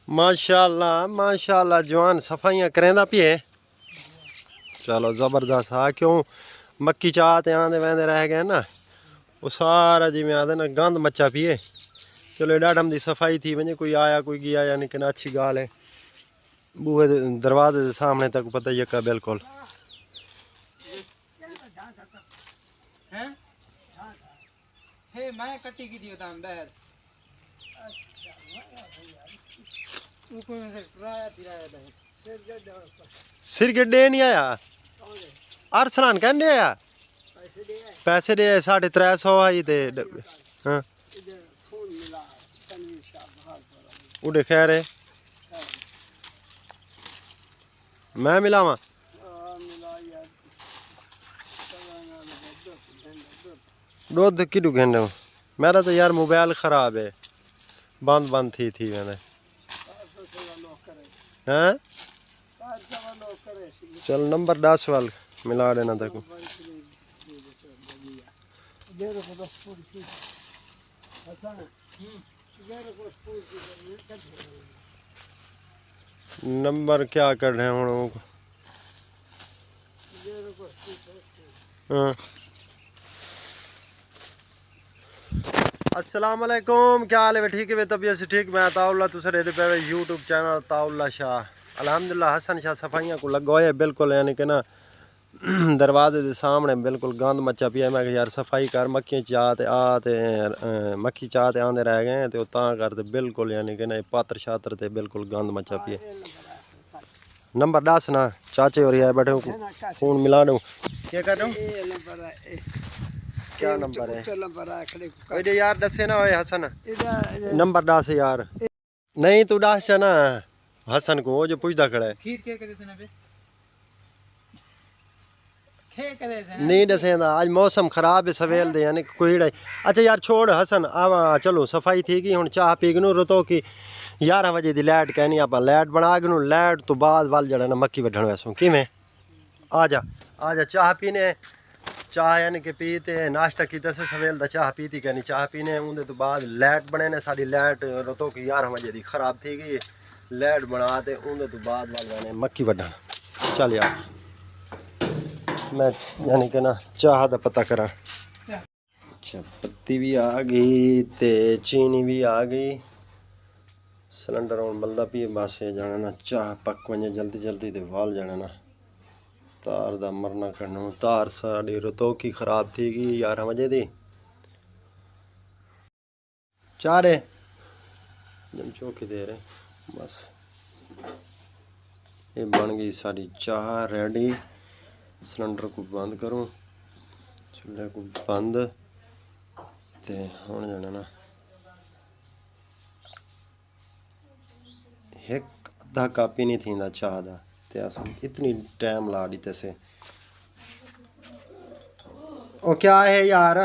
माशाल्लाह माशाल्लाह जवान सफाइयां करेंदा पिए। चलो ज़बरदस्त। हाँ क्यों मक्की चाह ते आंदे वहदे रह गए ना, वो सारा जिमें आदे ना गंद मचा पिए। चलो डाडम दी सफाई थी वजे, कोई आया कोई गया, यानी कि अच्छी गाल है। बूहे दरवाजे के सामने तक पता ही है बिल्कुल। मैं कट्टी की दियो दाम बैर सिर गड्ढे नहीं आया अरसलान कहने आया पैसे दे 350 आई ते हाँ उड़े खैर है मैं मिलावा दूध कि घंटे मेरा तो यार मोबाइल ख़राब है, बंद थी मैंने हैं। चल नंबर 10 वाल मिला देना तक। नंबर क्या कर रहे हैं हाँ। अस्सलाम वालेकुम, क्या हाल है? ठीक है तबीयत से ठीक। मैं ताउल्ला तुस रहते पे यूट्यूब चैनल ताउल्ला शाह। अल्हम्दुलिल्लाह हसन शाह सफाइयाँ को लगवाए बिल्कुल, यानी कि ना दरवाजे के सामने बिल्कुल गंद मचा पिया। मैं यार सफाई कर, मक्खी चाह ते मक्खी चाह ते आंदे रह गए तो तां करते बिल्कुल, यानी कि ना पात्र शात्र ते बिल्कुल गंद मचा पिया। नंबर 10 ना चाचे और आए बैठे फोन मिला दूँ क्या कर रहा हूँ। क्या नंबर है यार दसे ना होए हसन नंबर 10 यार नहीं तू 10 ना हसन को वो जो पूछता खड़ा है नहीं दसेंदा। आज मौसम खराब है सवेल दे, यानी कोई। अच्छा यार छोड़ हसन आवा, चलो सफाई थी गई। हुण चाह पी गनू रुतो कि 11 बजे दी लाइट कहनी आप लाइट बना गनू। लाइट तो बाद वाल जड़ा ना मक्की वढण वैसों किवें आ जा चाह पीने। चाह यानी कि पीते नाश्ता किया से सवेल दा चाह पीती कहनी चाह पीने। उनके तो बाद लाइट बने ने साड़ी लाइट रुतो कि 11 बजे दी खराब थी गई। लाइट बना ते उनके तो बाद वाल जाने मक्की वढण। चल यार मैं यानी कि ना चाह दा पता करा। अच्छा पत्ती भी आ गई ते चीनी भी आ गई। सिलेंडर हुण बलदा पी बस जाना ना चाह पक वजे जल्दी जल्दी ते वाल जाना ना। तार दा मरना करना। तार साड़ी रुतो की खराब थी गई 11 बजे दी। चारे जम चौकी दे रहे बस ये बन गई सारी चाह रेडी। सिलेंडर को बंद करूँ, चूल्हे को बंद ते हुण जाना ना एक अद्धा कप ही नहीं थींदा चाह दा ते अस इतनी टाइम ला दी तैसे। ओ क्या है यार।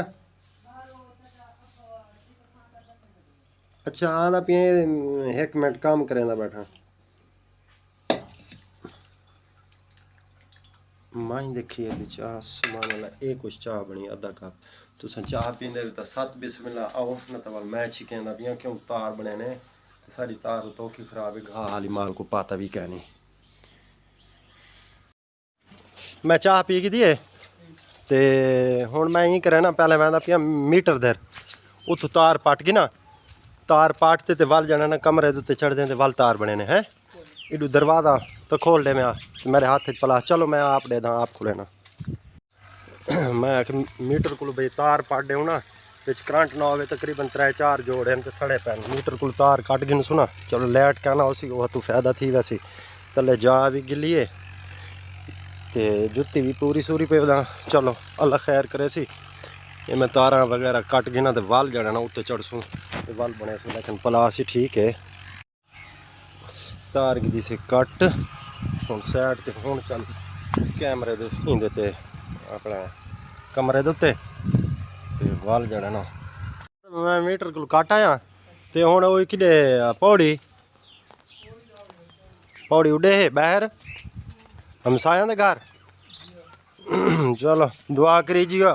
अच्छा आदा पिए 1 मिनट काम करेंदा बैठा। माही देखिए चाह सुबह वाला एक कुछ चाह बनी अद्धा कप। तुसा चाह पींदे तो सत बिस्मिल्लाह आओ न तो मैं छिकेंदा पिया क्यों तार बने ने सारी तार तो की खराब है। घा हाली माल को पाता भी कहनी। मैं चाह पी गई दिए ते हुण मैं यही करे ना पहले वहदा पिया मीटर देर उतो तार पट गई ना। तार पाटते ते वल जाना ना कमरे दे उत्ते चढ़दे ते वल तार बने ने हैं। इडू दरवाजा तो खोल दे मैं मेरे हाथ पला। चलो मैं आप दे दा आप खुले ना। मैं आख मीटर को भाई तार पाट देऊ ना बिच करंट ना हो। तकरीबन 3-4 जोड़े तो सड़े पैन मीटर को तार कट गई सुना। चलो लाइट कहना उसी वो तू फायदा थी वैसी तले जा भी गिलिए ते जुत्ती भी पूरी सूरी पे दा। चलो अल्लाह खैर करे सी। ये मैं तारा वगैरह कट गई ना तो वल जाना ना उत्ते चढ़सूँ वल बने सू। लेकिन प्लास ही ठीक है तार गी से कट हुण साइड ते हुण चल कैमरे दे इंदे ते अपने कमरे दे उत्ते ते वल जाना ना। मैं मीटर को कट आया ते हुण ओह किडे पौड़ी उडे है बाहर हमसाया दे घर। चलो दुआ करीजिए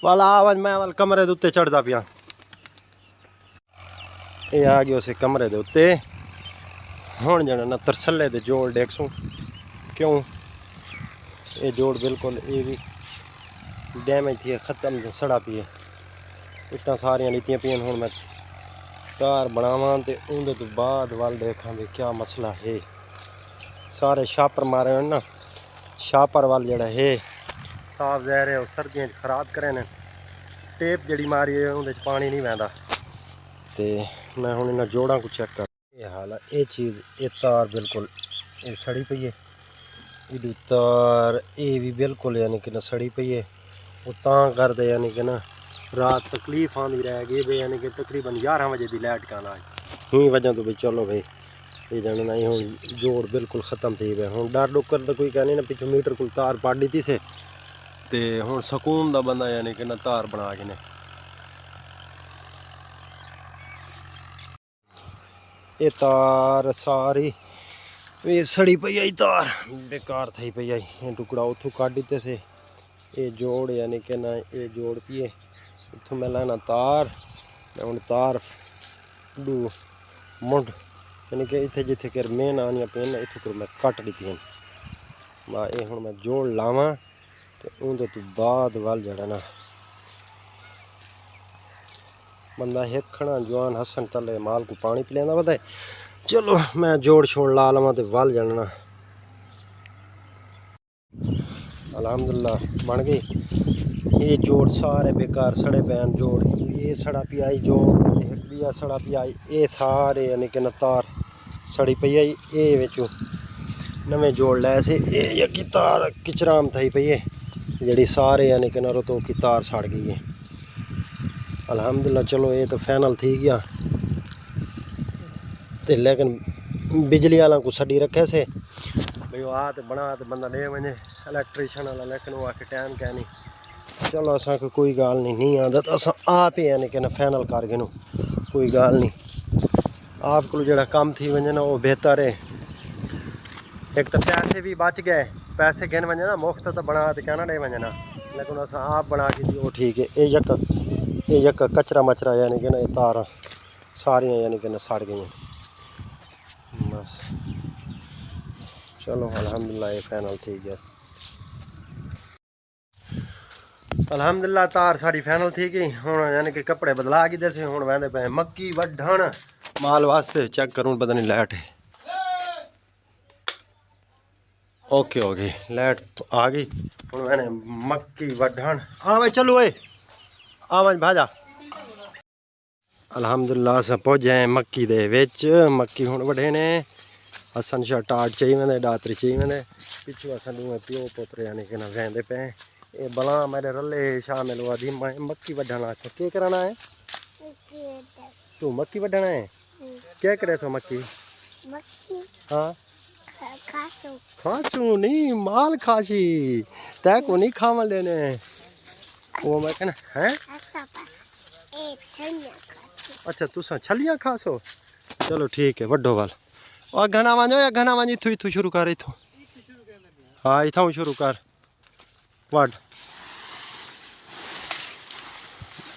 वाला आवाज मैं वाल कमरे दे उत्ते चढ़दा पिया। ये आ गया उसे कमरे दे उत्ते ਹੁਣ जाना ना तरसले दे जोड़ देखसूँ क्यों ये जोड़ बिल्कुल ये भी डैमेज थी ख़त्म सड़ा पी इट्टां सारियां लीतियां पियां हुण मैं तार बनावां ते उंदे तो बाद वाल देखा भी क्या मसला है सारे शापर मारे हैं ना शापर वाल जड़ा है साफ जहर है सर्दियों खराब करे ने टेप जड़ी मारी है उंदे पानी नहीं वहदा ते मैं हुण इन्हां जोड़ां को चेक कर ये हाल है ये चीज़ ये तार बिल्कुल ये सड़ी पई है ये तार ये भी बिल्कुल यानी कि ना सड़ी पई है वो तां कर दे यानी कि ना रात तकलीफ आंदी रह गई भी यानी कि तकरीबन 11 बजे की लाइट का आज ही वजह तो भी चलो भाई ये जानना ही हूँ जोड़ बिल्कुल ख़त्म थी गए हूँ डर डुकर तो कोई कहनी ना पिछू मीटर को तार पाड़ दी से ते हूँ सकून का बंदा यानी कि ना तार बना के ने ये तार सारी ये सड़ी पई आई तार बेकार थी पई आई ये टुकड़ा उतों काट दिते से ये जोड़ यानी कि ना ये जोड़ पिए इतों मैं लाना तार हूँ तार डू मुंड यानी कि इतने जिथे कर मेन आनिया पेन इतों कर मैं कट दी ये हूँ मैं जोड़ लावा तो उनके तो बाद वाल जड़ा ना बंदा हेखना जवान हसन तले माल को पानी पिलांदा पता है चलो मैं जोड़ छोड़ ला लवा तो वाल जानना अल्हम्दुलिल्लाह बन गई ये जोड़ सारे बेकार सड़े पैन जोड़ ये सड़ा पियाई जोड़ एक भी सड़ा पियाई ये सारे यानी कि न तार सड़ी पई आई ये विचों नवे जोड़ लै से ये यकी तार किचराम थी पई है जी सारे यानी कि न रतो की तार सड़ गई है अल्हम्दुलिल्लाह चलो ये तो फाइनल थी गया तो लेकिन बिजली वाला को छड़ी रखे से भाई वो आ तो बना तो बंदा ले वजे इलैक्ट्रीशियन वाला लेकिन वो आके टाइम क्या नहीं चलो असा कोई गाल नहीं आता तो अस आप ही यानी कि ना फाइनल कर गए कोई गाल नहीं आप को जो काम थी वजे ना वो बेहतर है एक तो पैसे भी बच गए पैसे गिन वजे ना मुफ्त तो बना तो कहना नहीं वजे ना लेकिन अस आप बना के दी वो ठीक है ये यक कचरा मचरा यानी कि ना तार सारियां यानी कि ना सड़ गई बस चलो अल्हम्दुलिल्लाह ये फाइनल ठीक है अल्हम्दुलिल्लाह तार साड़ी फाइनल थी गई हुण यानी कि कपड़े बदला के दे हुण वहदे पे मक्की वढण माल वास्ते चेक करूँ पता नहीं लाइट है ओके हो गई लाइट आ गई हुण मैंने मक्की वढण हाँ भाई चलो ओए आवाज भाजा अल्हम्दुलिल्लाह अस पहुंचे मक्की दे विच मक्की हुण वढे ने हसन शाह टाट चाहिए वेंदे दातरी चाहिए वेंदे पिछू अस दूए प्यो पुत्र यानी कि ना वेंदे पे ये बला मेरे रले शामिल हुआ दी मैं मक्की वढना क्या कराना है तू मक्की वढना है क्या करे सो मक्की हाँ खासू नहीं माल खासी तै को नहीं खावा लेने वो मैं कहना है अच्छा तुसा छलियां खासो चलो ठीक है वड्डो वाल और घना वञो या घना वञी इथों शुरू कर इथों हाँ इथों शुरू कर वड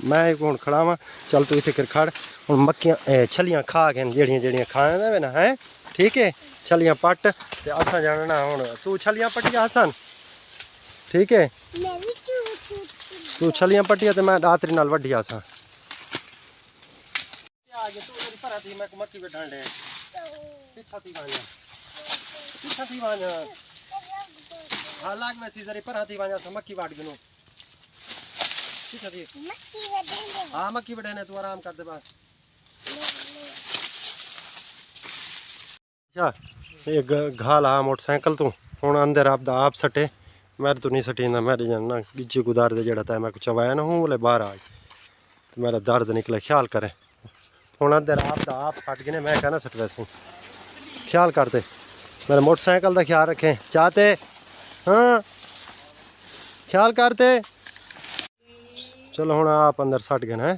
मैं हूँ खड़ा वा चल तू इतने कर खड़ हूँ मक्कियां छलियां खा के जड़ियां जड़ियां खाने देवे ना है ठीक है छलियां पट ते असा जाना हूँ तू छलियां पटिया हसन ठीक है तू छलियां पटिया तो मैं दातरी नाल वड्डी आसा मैं मक्की वढण दे पिछा थी वाजा हाँ लाग में सीजरी पर हाथी वाजा मक्की वाट गनो पिछा थी हाँ मक्की वढने तू आराम कर दे बस अच्छा ये घाल आ मोटरसाइकिल तू हुण अंदर आप सटे मेरे तो नहीं सटी मेरे जानना गिज्जी गुदार दे जड़ा था मैं कुछ चवाया ना हूँ बोले बाहर आ तो मेरा दर्द निकले ख्याल करे हुण अंदर आप सट गए मैं कहना सट वैसे ख्याल करते मेरे मोटरसाइकिल का ख्याल रखें चाहते हाँ ख्याल करते चलो हुण आप अंदर सट गए हैं